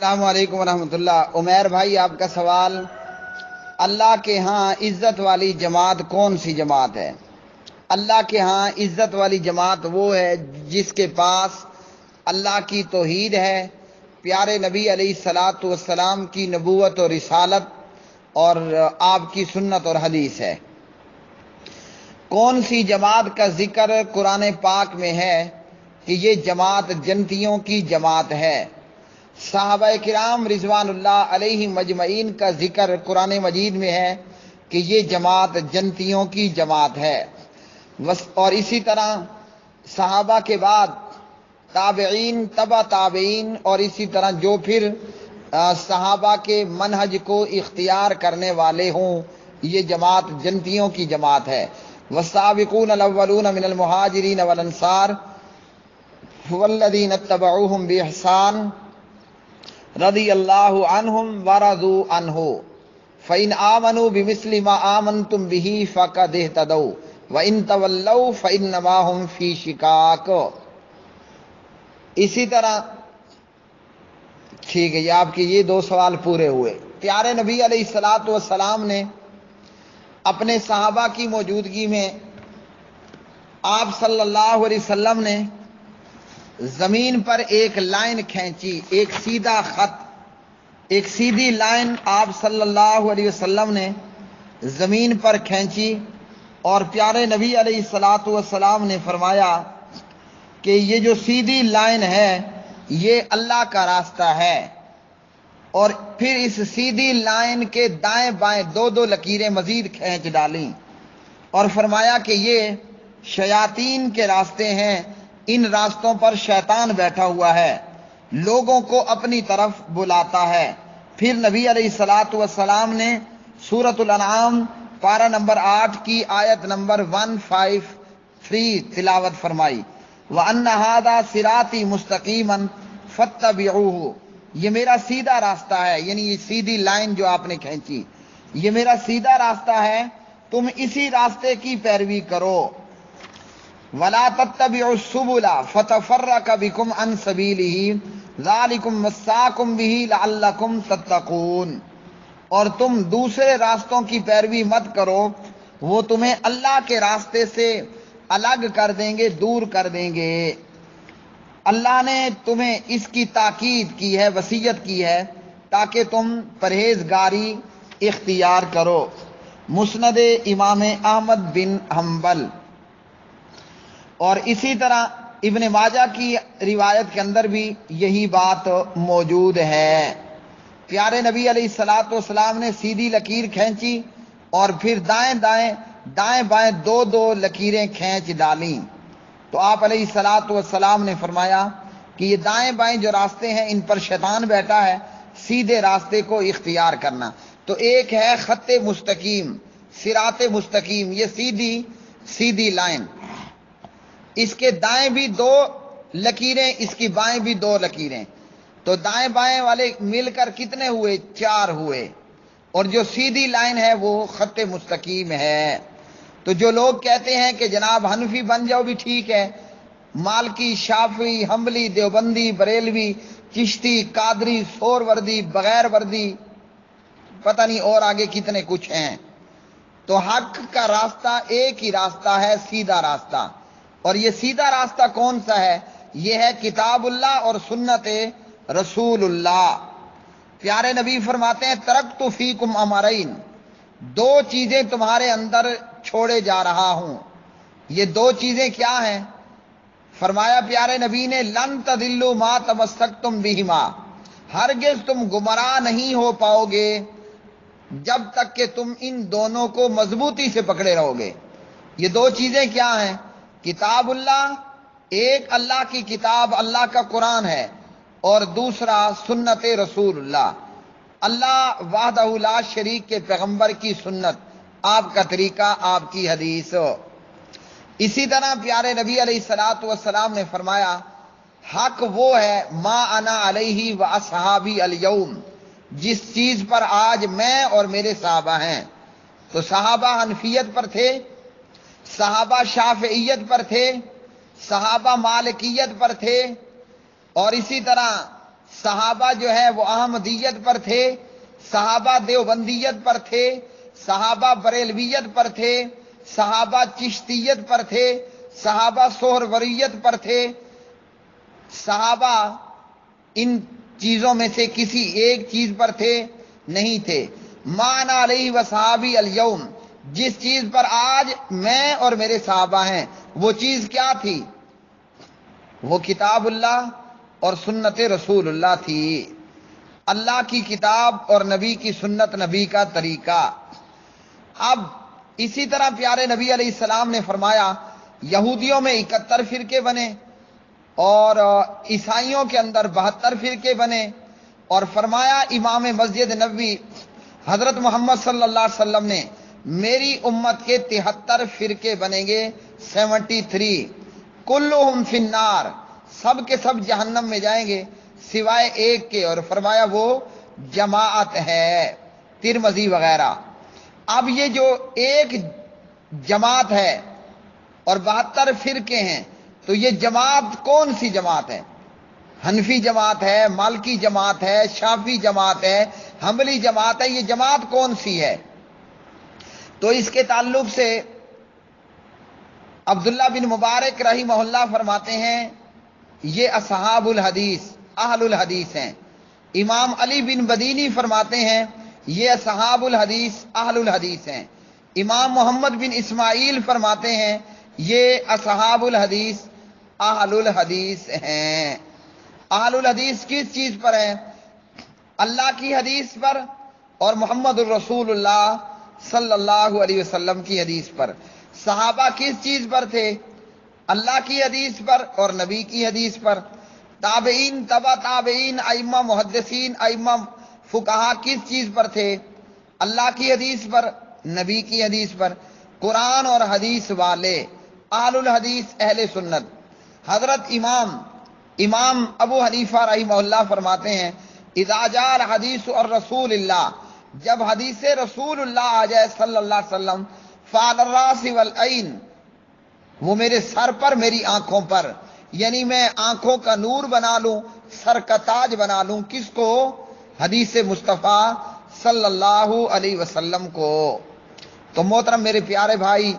السلام علیکم ورحمۃ اللہ۔ عمیر بھائی، آپ کا سوال، اللہ کے ہاں عزت والی جماعت کون سی جماعت ہے؟ اللہ کے ہاں عزت والی جماعت وہ ہے جس کے پاس اللہ کی توحید ہے، پیارے نبی علیہ الصلاۃ والسلام کی نبوت اور رسالت، اور آپ کی سنت اور حدیث ہے۔ کون سی جماعت کا ذکر قرآن پاک میں ہے کہ یہ جماعت جنتیوں کی جماعت ہے؟ صحابہ کرام رضوان اللہ علیہ مجمعین کا ذکر قرآن مجید میں ہے کہ یہ جماعت جنتیوں کی جماعت ہے۔ اور اسی طرح صحابہ کے بعد تابعین، تبع تابعین، اور اسی طرح جو پھر صحابہ کے منہج کو اختیار کرنے والے ہوں، یہ جماعت جنتیوں کی جماعت ہے۔ والسابقون الاولون من المہاجرین والانصار والذین اتبعوہم باحسان رضی اللہ عنہم ورضوا عنہ فإن آمنوا بمثل ما آمنتم به فقد اهتدوا وإن تولوا فإنما هم في شقاق۔ اسی طرح ٹھیک ہے، یہ آپ کے یہ دو سوال پورے ہوئے۔ پیارے نبی علیہ الصلاۃ والسلام نے اپنے صحابہ کی موجودگی میں آپ صلی اللہ علیہ وسلم نے زمین پر ایک لائن کھینچی، ایک سیدھا خط، ایک سیدھی لائن آپ صلی اللہ علیہ وسلم نے زمین پر کھینچی، اور پیارے نبی علیہ الصلاۃ والسلام نے فرمایا کہ یہ جو سیدھی لائن ہے یہ اللہ کا راستہ ہے، اور پھر اس سیدھی لائن کے دائیں بائیں دو دو لکیریں مزید کھینچ ڈالیں، اور فرمایا کہ یہ شیاطین کے راستے ہیں، ان راستوں پر شیطان بیٹھا ہوا ہے، لوگوں کو اپنی طرف بلاتا ہے۔ پھر نبی علیہ الصلاۃ والسلام نے سورۃ الانعام پارہ نمبر 8 کی آیت نمبر 153 تلاوت فرمائی، وَأَنَّ هَذَا صِرَاطِي مُسْتَقِيمًا فَاتَّبِعُوهُ، یہ میرا سیدھا راستہ ہے، یعنی یہ سیدھی لائن جو آپ نے کھینچی یہ میرا سیدھا راستہ ہے، تم اسی راستے کی پیروی کرو۔ وَلَا تَتَّبِعُوا السُّبُلَ فَتَفَرَّقَ بِكُمْ عَنْ سَبِيلِهِ ذَلِكُمْ وَصَّاكُمْ بِهِ لَعَلَّكُمْ تَتَّقُونَ، اور تم دوسرے راستوں کی پیروی مت کرو، وہ تمہیں اللہ کے راستے سے الگ کر دیں گے، دور کر دیں گے۔ اللہ نے تمہیں اس کی تاکید کی ہے، وصیت کی ہے، تاکہ تم پرہیزگاری اختیار کرو۔ مسند امام احمد بن حنبل، اور اسی طرح ابن ماجہ کی روایت کے اندر بھی یہی بات موجود ہے۔ پیارے نبی علیہ الصلاۃ والسلام نے سیدھی لکیر کھینچی اور پھر دائیں بائیں دو دو لکیریں کھینچ ڈالیں، تو آپ علیہ الصلاۃ والسلام نے فرمایا کہ یہ دائیں بائیں جو راستے ہیں ان پر شیطان بیٹھا ہے، سیدھے راستے کو اختیار کرنا۔ تو ایک ہے خط مستقیم، صراط مستقیم، یہ سیدھی لائن، اس کے دائیں بھی دو لکیریں، اس کی بائیں بھی دو لکیریں، تو دائیں بائیں والے مل کر کتنے ہوئے؟ 4 ہوئے، اور جو سیدھی لائن ہے وہ خط مستقیم ہے۔ تو جو لوگ کہتے ہیں کہ جناب حنفی بن جاؤ بھی ٹھیک ہے، مالکی، شافعی، حنبلی، دیوبندی، بریلوی، چشتی، قادری، سور وردی، بغیر وردی، پتہ نہیں اور آگے کتنے کچھ ہیں، تو حق کا راستہ ایک ہی راستہ ہے، سیدھا راستہ۔ اور یہ سیدھا راستہ کون سا ہے؟ یہ ہے کتاب اللہ اور سنت رسول اللہ۔ پیارے نبی فرماتے ہیں ترکت فیکم امرین، 2 چیزیں تمہارے اندر چھوڑے جا رہا ہوں۔ یہ 2 چیزیں کیا ہیں؟ فرمایا پیارے نبی نے لن تضلوا ما تمسکتم بہما، ہرگز تم گمراہ نہیں ہو پاؤ گے جب تک کہ تم ان دونوں کو مضبوطی سے پکڑے رہو گے۔ یہ 2 چیزیں کیا ہیں؟ کتاب اللہ، ایک اللہ کی کتاب اللہ کا قرآن ہے، اور دوسرا سنت رسول اللہ، اللہ وحدہ لا شریک کے پیغمبر کی سنت، آپ کا طریقہ، آپ کی حدیث۔ اسی طرح پیارے نبی علیہ الصلاۃ والسلام نے فرمایا حق وہ ہے ما انا علیہ و اصحابی الیوم، جس چیز پر آج میں اور میرے صحابہ ہیں۔ تو صحابہ حنفیت پر تھے، صحابہ شافعیت پر تھے، صحابہ مالکیت پر تھے، اور اسی طرح صحابہ جو ہے وہ احمدیت پر تھے، صحابہ دیوبندیت پر تھے، صحابہ بریلویت پر تھے، صحابہ چشتیت پر تھے، صحابہ سہروریت پر تھے، صحابہ ان چیزوں میں سے کسی ایک چیز پر تھے نہیں تھے۔ معنی علیہ و صحابی الیوم، جس چیز پر آج میں اور میرے صحابہ ہیں وہ چیز کیا تھی؟ وہ کتاب اللہ اور سنت رسول اللہ تھی، اللہ کی کتاب اور نبی کی سنت، نبی کا طریقہ۔ اب اسی طرح پیارے نبی علیہ السلام نے فرمایا یہودیوں میں 71 فرقے بنے اور عیسائیوں کے اندر 72 فرقے بنے، اور فرمایا امام مسجد نبوی حضرت محمد صلی اللہ علیہ وسلم نے میری امت کے 73 فرقے بنیں گے، 73، کلہم فی النار، سب کے سب جہنم میں جائیں گے سوائے ایک کے، اور فرمایا وہ جماعت ہے، ترمذی وغیرہ۔ اب یہ جو ایک جماعت ہے اور 72 فرقے ہیں، تو یہ جماعت کون سی جماعت ہے؟ حنفی جماعت ہے، مالکی جماعت ہے، شافی جماعت ہے، حنبلی جماعت ہے، یہ جماعت کون سی ہے؟ تو اس کے تعلق سے عبداللہ بن مبارک رحمہ اللہ فرماتے ہیں یہ اصحاب الحدیث، اہل الحدیث ہیں۔ امام علی بن بدینی فرماتے ہیں یہ اصحاب الحدیث، اہل الحدیث ہیں۔ امام محمد بن اسماعیل فرماتے ہیں یہ اصحاب الحدیث، اہل الحدیث ہیں۔ اہل الحدیث کس چیز پر ہیں؟ اللہ کی حدیث پر اور محمد الرسول اللہ صلی اللہ علیہ وسلم کی حدیث پر۔ صحابہ کس چیز پر تھے؟ اللہ کی حدیث پر اور نبی کی حدیث پر۔ تابعین، تبع تابعین، ائمہ محدثین، ائمہ فقہا کس چیز پر تھے؟ اللہ کی حدیث پر، نبی کی حدیث پر۔ قرآن اور حدیث والے اہل الحدیث، اہل سنت۔ حضرت امام ابو حنیفہ رحمہ اللہ فرماتے ہیں اذا جاء الحدیث اور رسول اللہ، جب حدیث رسول اللہ آ جائے صلی اللہ علیہ وسلم، فعلی الراس والعین، وہ میرے سر پر، میری آنکھوں پر، یعنی میں آنکھوں کا نور بنا لوں، سر کا تاج بنا لوں، کس کو؟ حدیث مصطفیٰ صلی اللہ علیہ وسلم کو۔ تو محترم میرے پیارے بھائی،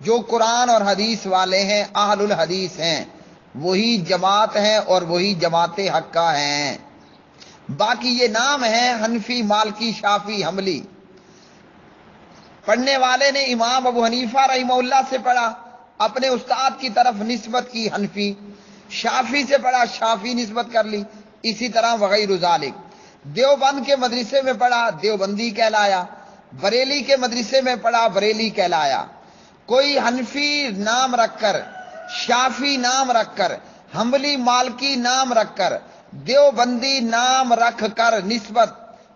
جو قرآن اور حدیث والے ہیں، اہل الحدیث ہیں، وہی جماعت ہیں اور وہی جماعت حقہ ہیں۔ باقی یہ نام ہیں حنفی، مالکی، شافی، حنبلی۔ پڑھنے والے نے امام ابو حنیفہ رحمہ اللہ سے پڑھا، اپنے استاد کی طرف نسبت کی حنفی، شافی سے پڑھا، شافی نسبت کر لی، اسی طرح وغیرہ ذالک۔ دیوبند کے مدرسے میں پڑھا، دیوبندی کہلایا، بریلی کے مدرسے میں پڑھا، بریلی کہلایا۔ کوئی حنفی نام رکھ کر، شافی نام رکھ کر، حنبلی مالکی نام رکھ کر، دیوبندی نام رکھ کر نسبت،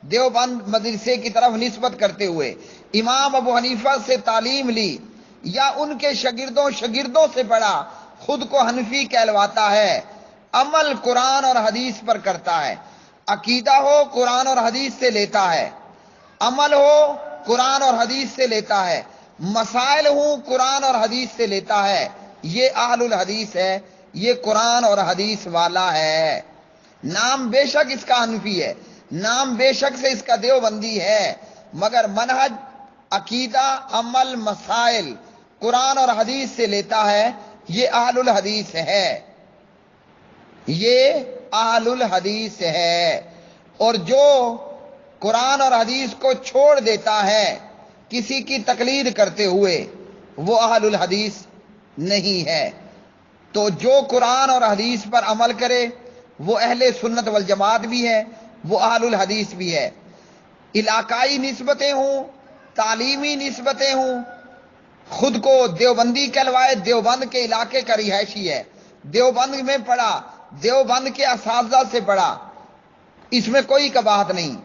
دیوبند مدرسے کی طرف نسبت کرتے ہوئے امام ابو حنیفہ سے تعلیم لی یا ان کے شاگردوں سے پڑھا، خود کو حنفی کہلواتا ہے، عمل قرآن اور حدیث پر کرتا ہے، عقیدہ ہو قرآن اور حدیث سے لیتا ہے، عمل ہو قرآن اور حدیث سے لیتا ہے، مسائل ہوں قرآن اور حدیث سے لیتا ہے، یہ اہل الحدیث ہے، یہ قرآن اور حدیث والا ہے۔ نام بے شک اس کا حنفی ہے، نام بے شک سے اس کا دیوبندی ہے، مگر منہج، عقیدہ، عمل، مسائل قرآن اور حدیث سے لیتا ہے، یہ اہل الحدیث ہے، یہ اہل الحدیث ہے۔ اور جو قرآن اور حدیث کو چھوڑ دیتا ہے کسی کی تقلید کرتے ہوئے، وہ اہل الحدیث نہیں ہے۔ تو جو قرآن اور حدیث پر عمل کرے وہ اہل سنت والجماعت بھی ہے، وہ اہل الحدیث بھی ہے۔ علاقائی نسبتیں ہوں، تعلیمی نسبتیں ہوں، خود کو دیوبندی کہلوائے، دیوبند کے علاقے کا رہائشی ہے، دیوبند میں پڑھا، دیوبند کے اساتذہ سے پڑھا، اس میں کوئی قباحت نہیں۔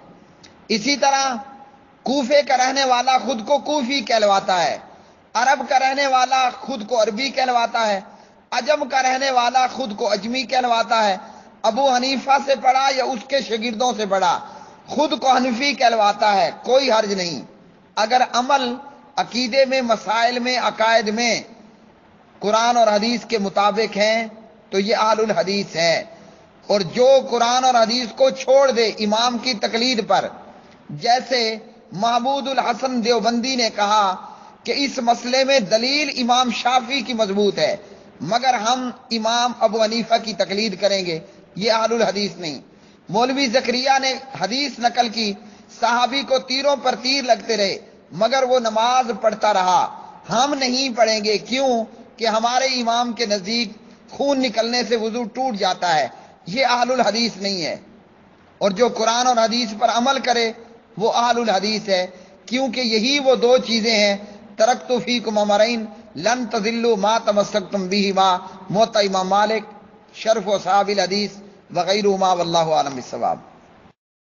اسی طرح کوفے کا رہنے والا خود کو کوفی کہلواتا ہے، عرب کا رہنے والا خود کو عربی کہلواتا ہے، عجم کا رہنے والا خود کو اجمی کہلواتا ہے۔ ابو حنیفہ سے پڑھا یا اس کے شاگردوں سے پڑھا، خود کو حنفی کہلواتا ہے، کوئی حرج نہیں۔ اگر عمل عقیدے میں، مسائل میں، عقائد میں قرآن اور حدیث کے مطابق ہیں تو یہ اہل الحدیث ہے۔ اور جو قرآن اور حدیث کو چھوڑ دے امام کی تقلید پر، جیسے محمود الحسن دیوبندی نے کہا کہ اس مسئلے میں دلیل امام شافعی کی مضبوط ہے مگر ہم امام ابو حنیفہ کی تقلید کریں گے، یہ اہل الحدیث نہیں۔ مولوی زکریا نے حدیث نقل کی، صحابی کو تیروں پر تیر لگتے رہے مگر وہ نماز پڑھتا رہا، ہم نہیں پڑھیں گے، کیوں کہ ہمارے امام کے نزدیک خون نکلنے سے وضو ٹوٹ جاتا ہے، یہ اہل الحدیث نہیں ہے۔ اور جو قرآن اور حدیث پر عمل کرے وہ اہل الحدیث ہے، کیونکہ یہی وہ دو چیزیں ہیں، ترکت فیکم امرین لن تضلوا ما تمسکتم بہما، موطا امام مالک، شرف و صحاب الحدیث وغیرہما، واللہ اعلم بالصواب۔